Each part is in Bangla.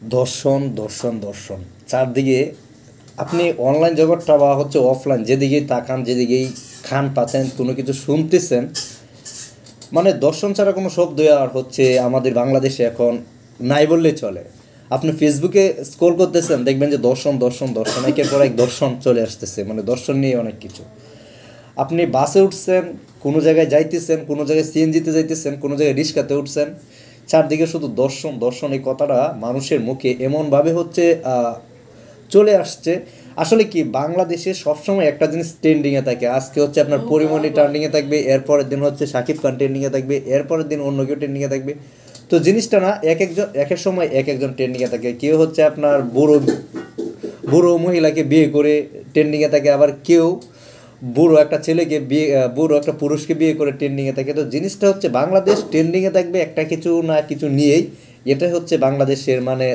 দর্শন দর্শন দর্শন চারদিকে আপনি অনলাইন জগৎটা বা হচ্ছে অফলাইন যেদিকেই তাকান যেদিকেই খান পাচ্ছেন কোনো কিছু শুনতেছেন, মানে দর্শন ছাড়া কোনো শব্দ আর হচ্ছে আমাদের বাংলাদেশে এখন নাই বললেই চলে। আপনি ফেসবুকে স্ক্রল করতেছেন, দেখবেন যে দর্শন দর্শন দর্শন একের পর এক দর্শন চলে আসতেছে, মানে দর্শন নিয়ে অনেক কিছু। আপনি বাসে উঠছেন, কোনো জায়গায় যাইতেছেন, কোনো জায়গায় সিএনজিতে যাইতেছেন, কোনো জায়গায় রিক্সাতে উঠছেন, চারদিকে শুধু দর্শন দর্শন এই কথাটা মানুষের মুখে এমনভাবে হচ্ছে চলে আসছে। আসলে কি বাংলাদেশে সবসময় একটা জিনিস ট্রেন্ডিংয়ে থাকে, আজকে হচ্ছে আপনার পরিমণি ট্রেন্ডিংয়ে থাকবে, এরপরের দিন হচ্ছে শাকিব খান ট্রেন্ডিংয়ে থাকবে, এরপরের দিন অন্য কেউ ট্রেন্ডিংয়ে থাকবে। তো জিনিসটা না এক একজন এক এক সময় এক একজন ট্রেন্ডিংয়ে থাকে, কেউ হচ্ছে আপনার বুড়ো বুড়ো মহিলাকে বিয়ে করে ট্রেন্ডিংয়ে থাকে, আবার কেউ বুড়ো একটা ছেলেকে বিয়ে বুড়ো একটা পুরুষকে বিয়ে করে ট্রেন্ডিংয়ে থাকে। তো জিনিসটা হচ্ছে বাংলাদেশ ট্রেন্ডিংয়ে থাকবে একটা কিছু না কিছু নিয়েই। এটাই হচ্ছে বাংলাদেশের মানে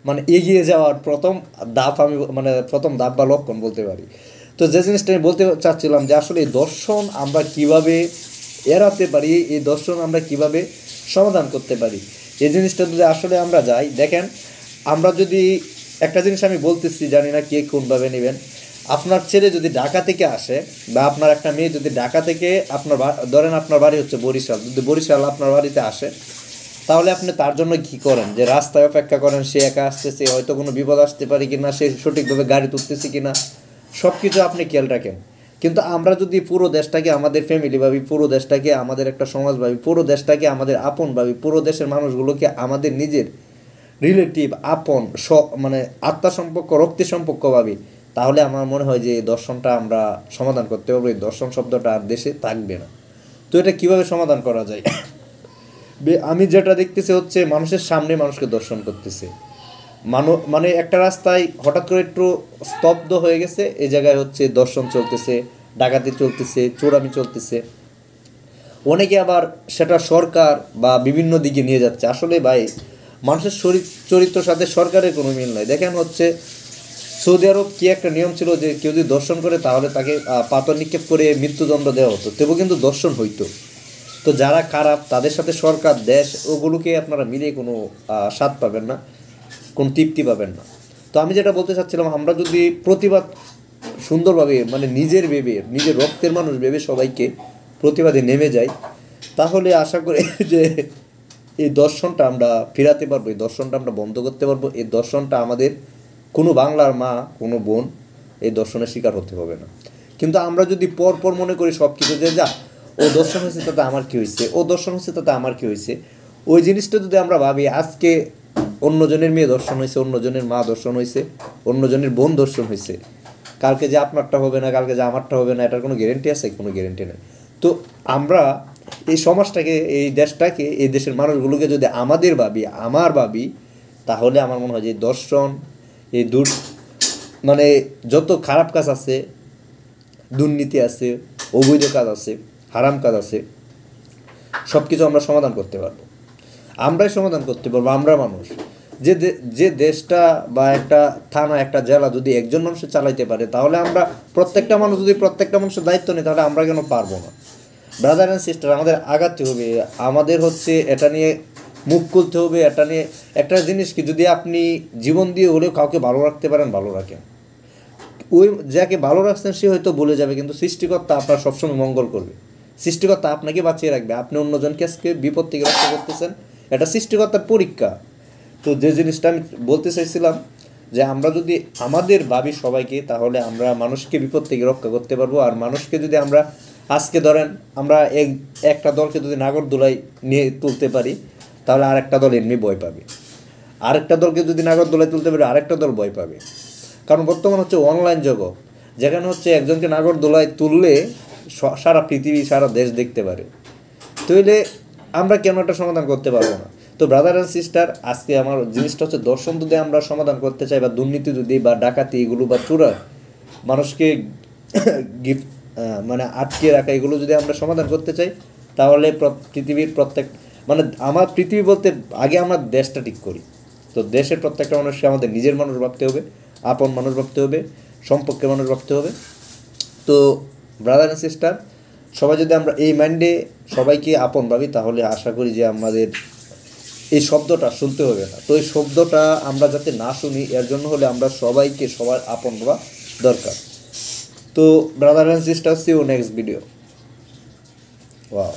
মানে এগিয়ে যাওয়ার প্রথম ধাপ, আমি মানে প্রথম ধাপ বা লক্ষণ বলতে পারি। তো যে জিনিসটা আমি বলতে চাচ্ছিলাম যে আসলে এই দর্শন আমরা কিভাবে এড়াতে পারি, এই দর্শন আমরা কিভাবে সমাধান করতে পারি, এই জিনিসটা যদি আসলে আমরা যাই দেখেন, আমরা যদি একটা জিনিস আমি বলতেছি, জানি না কে কোনভাবে নেবেন। আপনার ছেলে যদি ঢাকা থেকে আসে বা আপনার একটা মেয়ে যদি ঢাকা থেকে আপনার ধরেন আপনার বাড়ি হচ্ছে বরিশাল, যদি বরিশাল আপনার বাড়িতে আসে, তাহলে আপনি তার জন্য কী করেন, যে রাস্তায় অপেক্ষা করেন, সে একা আসতেছে, হয়তো কোনো বিপদ আসতে পারে কিনা, সে সঠিকভাবে গাড়ি তুলতেছে কিনা, সব কিছু আপনি খেয়াল রাখেন। কিন্তু আমরা যদি পুরো দেশটাকে আমাদের ফ্যামিলি ভাবি, পুরো দেশটাকে আমাদের একটা সমাজ ভাবি, পুরো দেশটাকে আমাদের আপন ভাবি, পুরো দেশের মানুষগুলোকে আমাদের নিজের রিলেটিভ আপন মানে আত্মা সম্পর্ক রক্তের সম্পর্ক ভাবি, তাহলে আমার মনে হয় যে এই দর্শনটা আমরা সমাধান করতে পারবো, এই দর্শন শব্দটা আর দেশে থাকবে না। তো এটা কীভাবে সমাধান করা যায়? আমি যেটা দেখতেছি হচ্ছে মানুষের সামনে মানুষকে দর্শন করতেছে। মানে একটা রাস্তায় হঠাৎ করে একটু স্তব্ধ হয়ে গেছে, এই জায়গায় হচ্ছে দর্শন চলতেছে, ডাকাতি চলতেছে, চোরামি চলতেছে। অনেকে আবার সেটা সরকার বা বিভিন্ন দিকে নিয়ে যাচ্ছে। আসলে ভাই, মানুষের চরিত্রের সাথে সরকারের কোনো মিল নাই। দেখেন হচ্ছে সৌদি আরব কি একটা নিয়ম ছিল যে কেউ যদি দর্শন করে তাহলে তাকে পাথর নিক্ষেপ করে মৃত্যুদণ্ড দেওয়া হতো, তবুও কিন্তু দর্শন হইতো। তো যারা খারাপ তাদের সাথে সরকার দেশ ওগুলোকে আপনারা মিলিয়ে কোনো স্বাদ পাবেন না, কোনো তৃপ্তি পাবেন না। তো আমি যেটা বলতে চাচ্ছিলাম, আমরা যদি প্রতিবাদ সুন্দরভাবে মানে নিজের ভেবে, নিজের রক্তের মানুষ ভেবে সবাইকে প্রতিবাদে নেমে যাই, তাহলে আশা করি যে এই দর্শনটা আমরা ফেরাতে পারবো, এই দর্শনটা আমরা বন্ধ করতে পারবো। এই দর্শনটা আমাদের কোনো বাংলার মা, কোনো বোন এই দর্শনের শিকার হতে হবে না। কিন্তু আমরা যদি পর পর মনে করি সব কিছু, যে যা ও দর্শন হয়েছে তাতে আমার কী হয়েছে, ও দর্শন হয়েছে তাতে আমার কী হয়েছে, ওই জিনিসটা যদি আমরা ভাবি, আজকে অন্যজনের মেয়ে দর্শন হয়েছে, অন্যজনের মা দর্শন হয়েছে, অন্যজনের বোন দর্শন হয়েছে, কালকে যে আপনারটা হবে না, কালকে যে আমারটা হবে না, এটার কোনো গ্যারেন্টি আছে? কোনো গ্যারেন্টি নেই। তো আমরা এই সমাজটাকে, এই দেশটাকে, এই দেশের মানুষগুলোকে যদি আমাদের ভাবি, আমার ভাবি, তাহলে আমার মনে হয় যে দর্শন, এই মানে যত খারাপ কাজ আছে, দুর্নীতি আছে, অবৈধ কাজ আছে, হারাম কাজ আছে, সব কিছু আমরা সমাধান করতে পারবো। আমরাই সমাধান করতে পারবো, আমরা মানুষ। যে দেশটা বা একটা থানা, একটা জেলা যদি একজন মানুষের চালাইতে পারে, তাহলে আমরা প্রত্যেকটা মানুষ যদি প্রত্যেকটা মানুষের দায়িত্ব নেই, তাহলে আমরা কেন পারবো না? ব্রাদার অ্যান্ড সিস্টার, আমাদের আগাতে হবে, আমাদের হচ্ছে এটা নিয়ে মুখ খুলতে হবে। এটা নিয়ে একটা জিনিস কি, যদি আপনি জীবন দিয়ে হলেও কাউকে ভালো রাখতে পারেন, ভালো রাখেন। ওই যাকে ভালো রাখছেন সে হয়তো বলে যাবে, কিন্তু সৃষ্টিকর্তা আপনার সবসময় মঙ্গল করবে। সৃষ্টিকর্তা আপনাকে বাঁচিয়ে রাখবে। আপনি অন্যজনকে আজকে বিপদ থেকে রক্ষা করতেছেন, এটা সৃষ্টিকর্তার পরীক্ষা। তো যে জিনিসটা আমি বলতে চাইছিলাম, যে আমরা যদি আমাদের ভাবি সবাইকে, তাহলে আমরা মানুষকে বিপদ থেকে রক্ষা করতে পারবো। আর মানুষকে যদি আমরা আজকে ধরেন আমরা একটা দলকে যদি নাগরদোলায় নিয়ে তুলতে পারি, তাহলে আরেকটা দল এমনি ভয় পাবে। আরেকটা দলকে যদি নাগরদোলায় তুলতে পারি, আরেকটা দল ভয় পাবে। কারণ বর্তমান হচ্ছে অনলাইন জগৎ, যেখানে হচ্ছে একজনকে নাগরদোলায় তুললে সারা পৃথিবী, সারা দেশ দেখতে পারে। তাইলে আমরা কেন একটা সমাধান করতে পারবো না? তো ব্রাদার অ্যান্ড সিস্টার, আজকে আমার জিনিসটা হচ্ছে দর্শন যদি আমরা সমাধান করতে চাই, বা দুর্নীতি যদি বা ডাকাতি এগুলো বা চোরা মানুষকে গিফট মানে আটকে রাখা, এগুলো যদি আমরা সমাধান করতে চাই, তাহলে পৃথিবীর প্রত্যেক মানে আমার পৃথিবী বলতে আগে আমার দেশটা ঠিক করি। তো দেশের প্রত্যেকটা মানুষকে আমাদের নিজের মানুষ ভাবতে হবে, আপন মানুষ ভাবতে হবে, সম্পর্কের মানুষ ভাবতে হবে। তো ব্রাদার অ্যান্ড সিস্টার, সবাই যদি আমরা এই মাইন্ডে সবাইকে আপন ভাবি, তাহলে আশা করি যে আমাদের এই শব্দটা শুনতে হবে না। তো এই শব্দটা আমরা যাতে না শুনি, এর জন্য হলে আমরা সবাইকে সবার আপন হওয়া দরকার। তো brother and sister, see you next video. Wow.